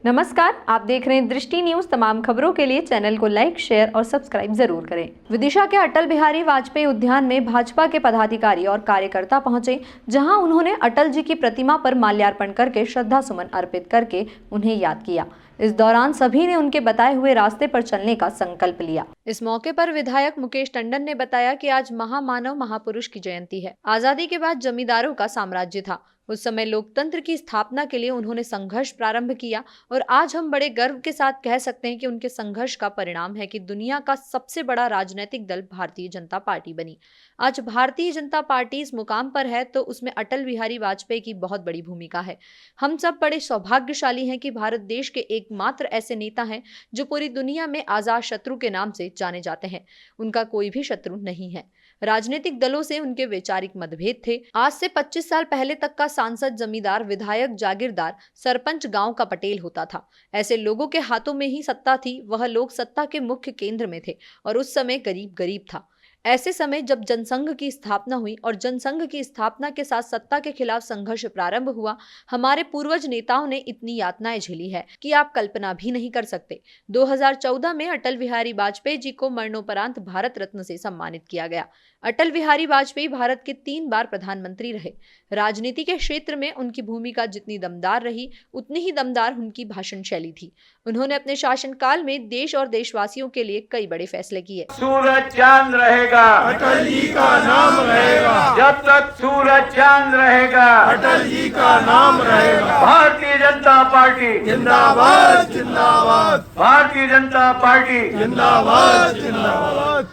नमस्कार, आप देख रहे हैं दृष्टि न्यूज। तमाम खबरों के लिए चैनल को लाइक, शेयर और सब्सक्राइब जरूर करें। विदिशा के अटल बिहारी वाजपेयी उद्यान में भाजपा के पदाधिकारी और कार्यकर्ता पहुंचे, जहां उन्होंने अटल जी की प्रतिमा पर माल्यार्पण करके श्रद्धा सुमन अर्पित करके उन्हें याद किया। इस दौरान सभी ने उनके बताए हुए रास्ते पर चलने का संकल्प लिया। इस मौके पर विधायक मुकेश टंडन ने बताया कि आज महामानव महापुरुष की जयंती है। आजादी के बाद जमींदारों का साम्राज्य था। उस समय लोकतंत्र की स्थापना के लिए उन्होंने संघर्ष प्रारंभ किया और आज हम बड़े गर्व के साथ कह सकते हैं कि उनके संघर्ष का परिणाम है कि दुनिया का सबसे बड़ा राजनीतिक दल भारतीय जनता पार्टी बनी। आज भारतीय जनता पार्टी इस मुकाम पर है तो उसमें अटल बिहारी वाजपेयी की बहुत बड़ी भूमिका है। हम सब बड़े सौभाग्यशाली हैं कि भारत देश के एकमात्र ऐसे नेता हैं जो पूरी दुनिया में आजाद शत्रु के नाम से जाने जाते हैं। उनका कोई भी शत्रु नहीं है। राजनीतिक दलों से उनके वैचारिक मतभेद थे। आज से 25 साल पहले तक का सांसद, जमींदार, विधायक, जागीरदार, सरपंच गांव का पटेल होता था। ऐसे लोगों के हाथों में ही सत्ता थी। वह लोग सत्ता के मुख्य केंद्र में थे और उस समय गरीब गरीब था। ऐसे समय जब जनसंघ की स्थापना हुई और जनसंघ की स्थापना के साथ सत्ता के खिलाफ संघर्ष प्रारंभ हुआ, हमारे पूर्वज नेताओं ने इतनी यातनाएं झेली है कि आप कल्पना भी नहीं कर सकते। 2014 में अटल बिहारी वाजपेयी जी को मरणोपरांत भारत रत्न से सम्मानित किया गया। अटल बिहारी वाजपेयी भारत के 3 बार प्रधानमंत्री रहे। राजनीति के क्षेत्र में उनकी भूमिका जितनी दमदार रही, उतनी ही दमदार उनकी भाषण शैली थी। उन्होंने अपने शासनकाल में देश और देशवासियों के लिए कई बड़े फैसले किए। सूरज चांद रहेगा, अटल जी का नाम रहेगा। जब तक सूरज चांद रहेगा, अटल जी का नाम रहेगा। भारतीय जनता पार्टी जिंदाबाद जिंदाबाद, भारतीय जनता पार्टी जिंदाबाद जिंदाबाद।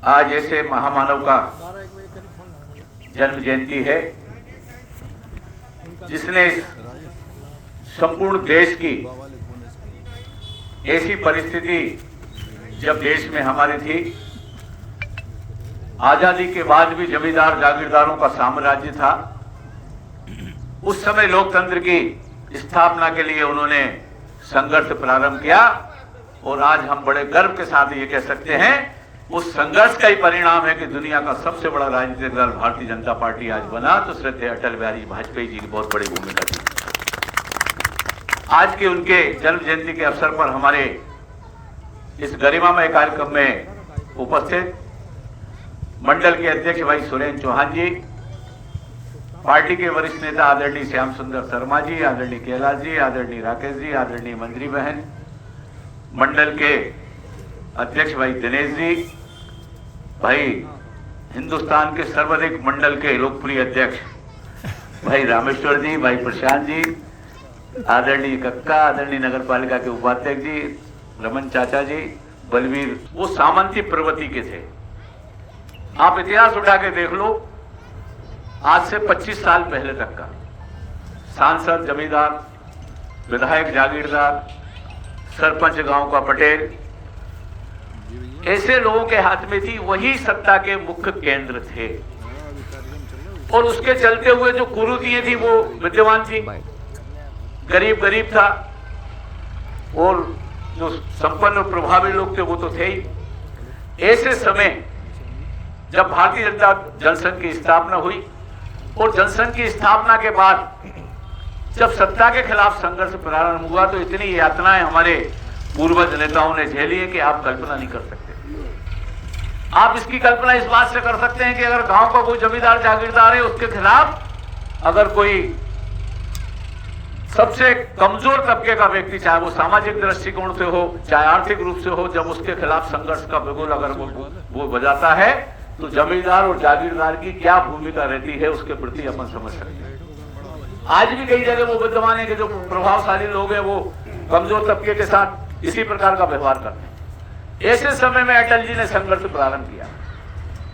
आज ऐसे महामानव का जन्म जयंती है जिसने संपूर्ण देश की ऐसी परिस्थिति जब देश में हमारी थी, आजादी के बाद भी जमींदार जागीरदारों का साम्राज्य था। उस समय लोकतंत्र की स्थापना के लिए उन्होंने संघर्ष प्रारंभ किया और आज हम बड़े गर्व के साथ ये कह सकते हैं उस संघर्ष का ही परिणाम है कि दुनिया का सबसे बड़ा राजनीतिक दल भारतीय जनता पार्टी आज बना। तो श्रद्धेय अटल बिहारी वाजपेयी जी की बहुत बड़ी भूमिका थी। आज के उनके जन्म जयंती के अवसर पर हमारे इस गरिमामय कार्यक्रम में उपस्थित मंडल के अध्यक्ष भाई सुरेंद्र चौहान जी, पार्टी के वरिष्ठ नेता आदरणीय श्याम सुंदर शर्मा जी, आदरणीय कैलाश जी, आदरणीय राकेश जी, आदरणीय मंजरी बहन, मंडल के अध्यक्ष भाई दिनेश जी, भाई हिंदुस्तान के सर्वाधिक मंडल के लोकप्रिय अध्यक्ष भाई रामेश्वर जी, भाई प्रशांत जी, आदरणीय कक्का, आदरणीय नगर पालिका के उपाध्यक्ष जी, रमन चाचा जी, बलवीर, वो सामंती प्रवृत्ति के थे। आप इतिहास उठा के देख लो, आज से 25 साल पहले तक का सांसद, जमींदार, विधायक, जागीरदार, सरपंच गांव का पटेल, ऐसे लोगों के हाथ में थी, वही सत्ता के मुख्य केंद्र थे और उसके चलते हुए जो कुरीतियां थी वो विद्यमान थी। गरीब गरीब था और जो संपन्न और प्रभावी लोग थे वो तो थे ही। ऐसे समय जब भारतीय जनता जनसंघ की स्थापना हुई और जनसंघ की स्थापना के बाद जब सत्ता के खिलाफ संघर्ष प्रारंभ हुआ तो इतनी यातनाएं हमारे पूर्वज नेताओं ने झेली है कि आप कल्पना नहीं कर सकते। आप इसकी कल्पना इस बात से कर सकते हैं कि अगर गांव का कोई जमींदार जागीरदार है, उसके खिलाफ अगर कोई सबसे कमजोर तबके का व्यक्ति, चाहे वो सामाजिक दृष्टिकोण से हो, चाहे आर्थिक रूप से हो, जब उसके खिलाफ संघर्ष का बिगुल अगर वो बजाता है तो जमींदार और जागीरदार की क्या भूमिका रहती है उसके प्रति अपन समझ सकते हैं। आज भी कई जगह वो विद्यमान है कि जो प्रभावशाली लोग हैं वो कमजोर तबके के साथ इसी प्रकार का व्यवहार करते हैं। ऐसे समय में अटल जी ने संघर्ष प्रारंभ किया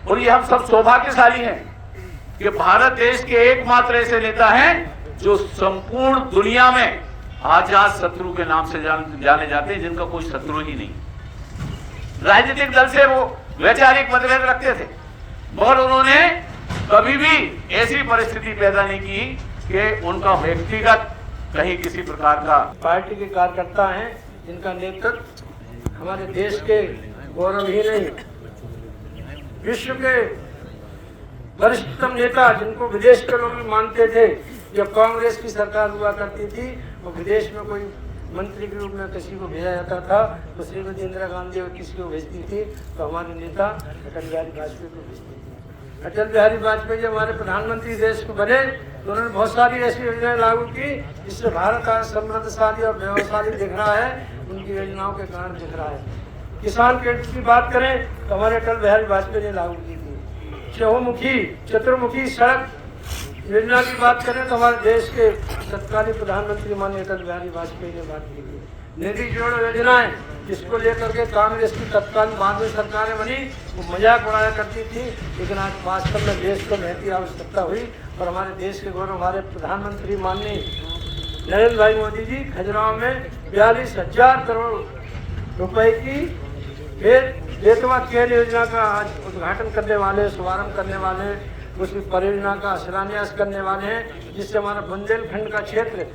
और ये हम सब सौभाग्यशाली हैं कि भारत देश के एकमात्र ऐसे नेता हैं जो संपूर्ण दुनिया में आजाद शत्रु के नाम से जाने जाते हैं, जिनका कोई शत्रु ही नहीं। राजनीतिक दल से वो वैचारिक मतभेद रखते थे और उन्होंने कभी भी ऐसी परिस्थिति पैदा नहीं की कि उनका व्यक्तिगत कहीं किसी प्रकार का। पार्टी के कार्यकर्ता हैं जिनका नेतृत्व हमारे देश के गौरव ही नहीं, विश्व के वरिष्ठतम नेता जिनको विदेश के लोग भी मानते थे, जब कांग्रेस की सरकार हुआ करती थी और विदेश में कोई मंत्री के रूप में किसी को भेजा जाता था तो श्रीमती इंदिरा गांधी और किसी को भेजती थी तो हमारे नेता अटल बिहारी वाजपेयी को भेजती थी। अटल बिहारी वाजपेयी जब हमारे प्रधानमंत्री देश को बने तो उन्होंने बहुत सारी ऐसी योजनाएं लागू की जिससे भारत आज समृद्धशाली और वैभवशाली दिख रहा है। उनकी योजनाओं के कारण दिख रहा है। किसान क्रेडिट की बात करें तो हमारे अटल बिहारी वाजपेयी ने लागू की थी। चहुमुखी चतुर्मुखी सड़क योजना की बात करें तो हमारे देश के तत्कालीन प्रधानमंत्री माननीय अटल बिहारी वाजपेयी ने बात की थी। निधि जोड़ो योजनाएं जिसको लेकर के कांग्रेस की तत्कालीन बाद में सरकारें बनी वो मजाक उड़ाया करती थी, लेकिन आज वास्तव में देश को महती आवश्यकता हुई और हमारे देश के गौरव हमारे प्रधानमंत्री माननीय नरेंद्र भाई मोदी जी खजुराहो में 42,000 करोड़ रुपए की बेतवा केल योजना का आज उद्घाटन करने वाले, शुभारंभ करने वाले, उस परियोजना का शिलान्यास करने वाले हैं, जिससे हमारा बुंदेलखंड का क्षेत्र